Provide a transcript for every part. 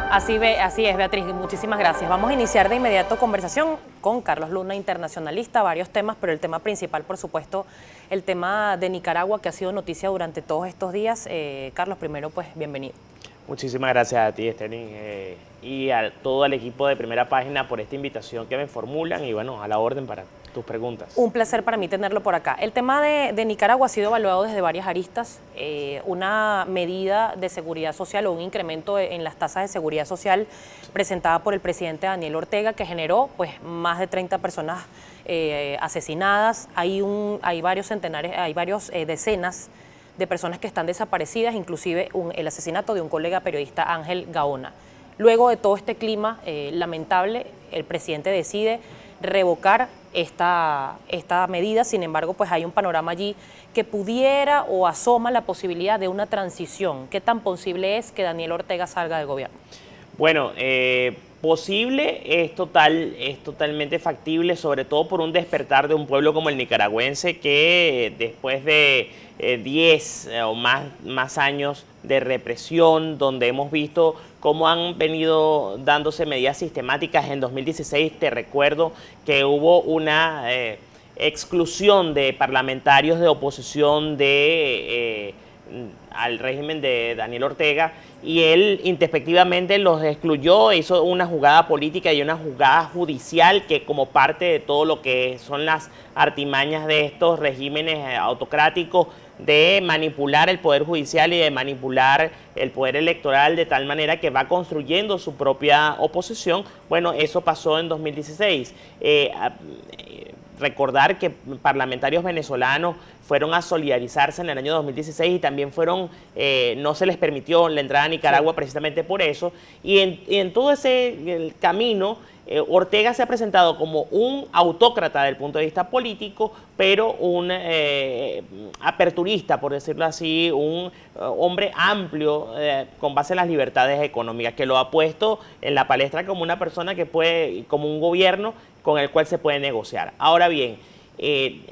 Así es, Beatriz, muchísimas gracias. Vamos a iniciar de inmediato conversación con Carlos Luna, internacionalista, varios temas, pero el tema principal, por supuesto, el tema de Nicaragua, que ha sido noticia durante todos estos días. Carlos, primero, pues, bienvenido. Muchísimas gracias a ti, Esther, y a todo el equipo de Primera Página por esta invitación que me formulan y, bueno, a la orden para tus preguntas. Un placer para mí tenerlo por acá. El tema de Nicaragua ha sido evaluado desde varias aristas. Una medida de seguridad social o un incremento en las tasas de seguridad social presentada por el presidente Daniel Ortega, que generó pues más de 30 personas asesinadas. Hay varios decenas de personas que están desaparecidas, inclusive el asesinato de un colega periodista, Ángel Gaona. Luego de todo este clima lamentable, el presidente decide revocar esta medida. Sin embargo, pues hay un panorama allí que pudiera o asoma la posibilidad de una transición. ¿Qué tan posible es que Daniel Ortega salga del gobierno? Bueno, posible es totalmente factible, sobre todo por un despertar de un pueblo como el nicaragüense que después de 10 o más años de represión, donde hemos visto cómo han venido dándose medidas sistemáticas. En 2016 te recuerdo que hubo una exclusión de parlamentarios de oposición al régimen de Daniel Ortega, y él introspectivamente los excluyó, hizo una jugada política y una jugada judicial que, como parte de todo lo que son las artimañas de estos regímenes autocráticos, de manipular el poder judicial y de manipular el poder electoral de tal manera que va construyendo su propia oposición. Bueno, eso pasó en 2016. Recordar que parlamentarios venezolanos fueron a solidarizarse en el año 2016 y también no se les permitió la entrada a Nicaragua precisamente por eso. Y en todo ese camino, Ortega se ha presentado como un autócrata desde el punto de vista político, pero un aperturista, por decirlo así, un hombre amplio con base en las libertades económicas, que lo ha puesto en la palestra como una persona que puede, como un gobierno con el cual se puede negociar. Ahora bien,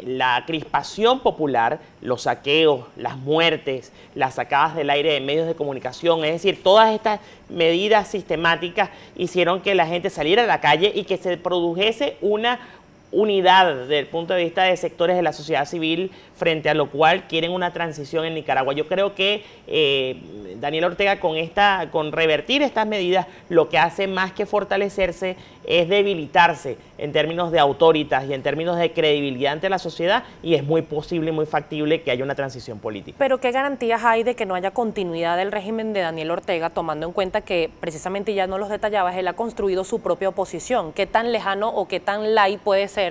la crispación popular, los saqueos, las muertes, las sacadas del aire de medios de comunicación, es decir, todas estas medidas sistemáticas hicieron que la gente saliera a la calle y que se produjese una unidad desde el punto de vista de sectores de la sociedad civil frente a lo cual quieren una transición en Nicaragua. Yo creo que Daniel Ortega con revertir estas medidas, lo que hace más que fortalecerse es debilitarse en términos de autoritas y en términos de credibilidad ante la sociedad, y es muy posible y muy factible que haya una transición política. Pero ¿qué garantías hay de que no haya continuidad del régimen de Daniel Ortega, tomando en cuenta que precisamente, ya no los detallabas, él ha construido su propia oposición? ¿Qué tan lejano o qué tan light puede ser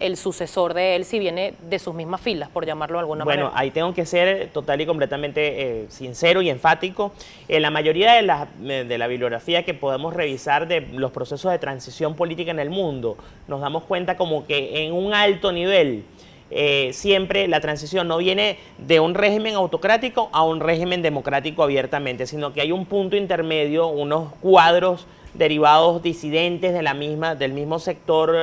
el sucesor de él si viene de sus mismas filas, por llamarlo de alguna manera? Bueno, ahí tengo que ser total y completamente sincero y enfático. En la mayoría de la bibliografía que podemos revisar de los procesos de transición política en el mundo, nos damos cuenta como que en un alto nivel siempre la transición no viene de un régimen autocrático a un régimen democrático abiertamente, sino que hay un punto intermedio, unos cuadros derivados disidentes del mismo sector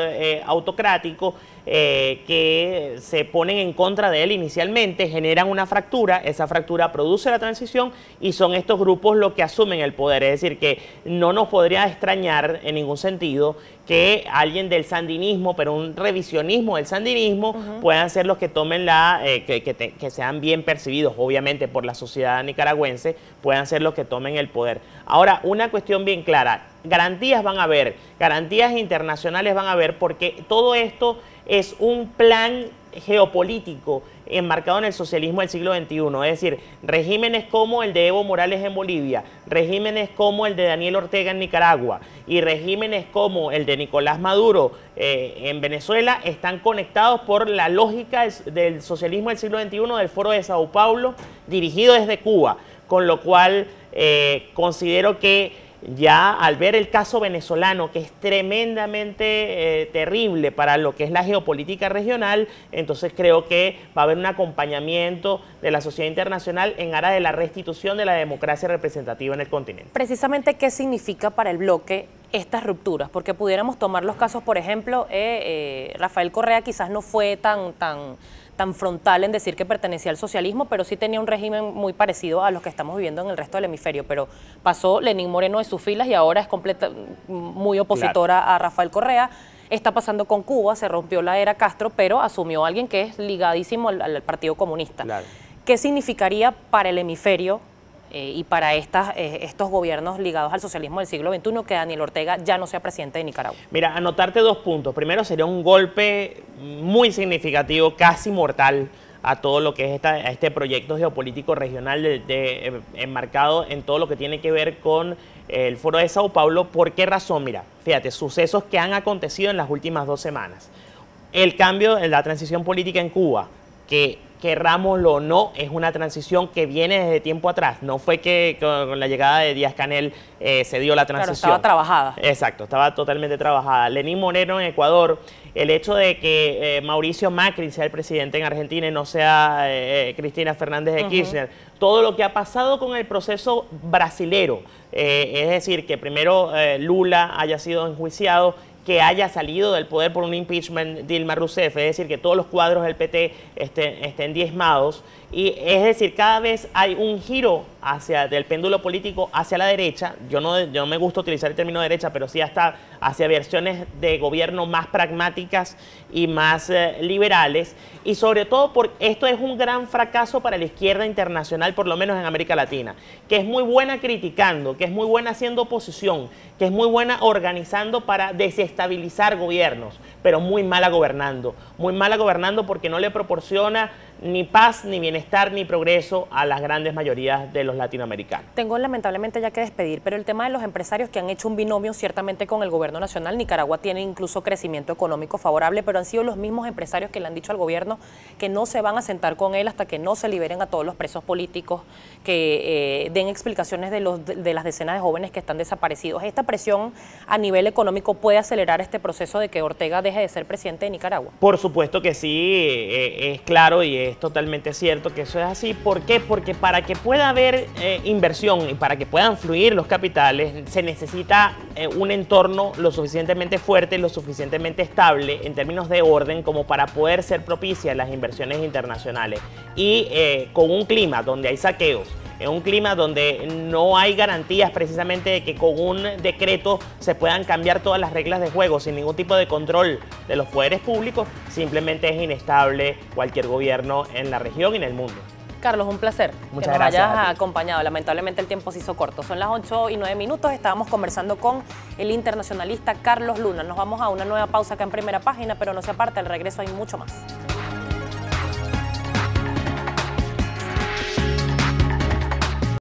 autocrático que se ponen en contra de él inicialmente, generan una fractura, esa fractura produce la transición y son estos grupos los que asumen el poder. Es decir, que no nos podría extrañar en ningún sentido que alguien del sandinismo, pero un revisionismo del sandinismo, puedan ser los que tomen que sean bien percibidos, obviamente, por la sociedad nicaragüense, puedan ser los que tomen el poder. Ahora, una cuestión bien clara: garantías van a haber, garantías internacionales van a haber, porque todo esto es un plan geopolítico enmarcado en el socialismo del siglo XXI, es decir, regímenes como el de Evo Morales en Bolivia, regímenes como el de Daniel Ortega en Nicaragua y regímenes como el de Nicolás Maduro en Venezuela están conectados por la lógica del socialismo del siglo XXI del Foro de Sao Paulo, dirigido desde Cuba, con lo cual considero que ya al ver el caso venezolano, que es tremendamente terrible para lo que es la geopolítica regional, entonces creo que va a haber un acompañamiento de la sociedad internacional en aras de la restitución de la democracia representativa en el continente. Precisamente, ¿qué significa para el bloque estas rupturas? Porque pudiéramos tomar los casos, por ejemplo, Rafael Correa quizás no fue tan tan frontal en decir que pertenecía al socialismo, pero sí tenía un régimen muy parecido a los que estamos viviendo en el resto del hemisferio. Pero pasó Lenín Moreno de sus filas y ahora es muy opositora a Rafael Correa. Está pasando con Cuba, se rompió la era Castro, pero asumió a alguien que es ligadísimo al Partido Comunista. Claro. ¿Qué significaría para el hemisferio y para estos gobiernos ligados al socialismo del siglo XXI que Daniel Ortega ya no sea presidente de Nicaragua? Mira, anotarte 2 puntos. Primero, sería un golpe muy significativo, casi mortal, a todo lo que es este proyecto geopolítico regional enmarcado en todo lo que tiene que ver con el Foro de Sao Paulo. ¿Por qué razón? Mira, fíjate, sucesos que han acontecido en las últimas 2 semanas. El cambio en la transición política en Cuba, que querrámoslo o no, es una transición que viene desde tiempo atrás. No fue que con la llegada de Díaz-Canel se dio la transición. Claro, estaba trabajada. Exacto, estaba totalmente trabajada. Lenín Moreno en Ecuador, el hecho de que Mauricio Macri sea el presidente en Argentina y no sea Cristina Fernández de Kirchner, todo lo que ha pasado con el proceso brasilero, es decir, que primero Lula haya sido enjuiciado, que haya salido del poder por un impeachment Dilma Rousseff, es decir, que todos los cuadros del PT estén diezmados, y es decir, cada vez hay un giro del péndulo político hacia la derecha. Yo no me gusta utilizar el término derecha, pero sí hasta hacia versiones de gobierno más pragmáticas y más liberales, y sobre todo porque esto es un gran fracaso para la izquierda internacional, por lo menos en América Latina, que es muy buena criticando, que es muy buena haciendo oposición, que es muy buena organizando para desestabilizar gobiernos, pero muy mala gobernando porque no le proporciona ni paz, ni bienestar, ni progreso a las grandes mayorías de los latinoamericanos. Tengo lamentablemente ya que despedir, pero el tema de los empresarios que han hecho un binomio ciertamente con el gobierno nacional. Nicaragua tiene incluso crecimiento económico favorable, pero han sido los mismos empresarios que le han dicho al gobierno que no se van a sentar con él hasta que no se liberen a todos los presos políticos, que den explicaciones de las decenas de jóvenes que están desaparecidos. ¿Esta presión a nivel económico puede acelerar este proceso de que Ortega deje de ser presidente de Nicaragua? Por supuesto que sí, es claro y es totalmente cierto que eso es así. ¿Por qué? Porque para que pueda haber inversión y para que puedan fluir los capitales, se necesita un entorno lo suficientemente fuerte, lo suficientemente estable en términos de orden como para poder ser propicias las inversiones internacionales. Y con un clima donde hay saqueos, en un clima donde no hay garantías precisamente de que con un decreto se puedan cambiar todas las reglas de juego sin ningún tipo de control de los poderes públicos, simplemente es inestable cualquier gobierno en la región y en el mundo. Carlos, un placer Muchas que nos gracias hayas acompañado. Lamentablemente el tiempo se hizo corto. Son las 8:09. Estábamos conversando con el internacionalista Carlos Luna. Nos vamos a una nueva pausa acá en Primera Página, pero no se aparte, al regreso hay mucho más.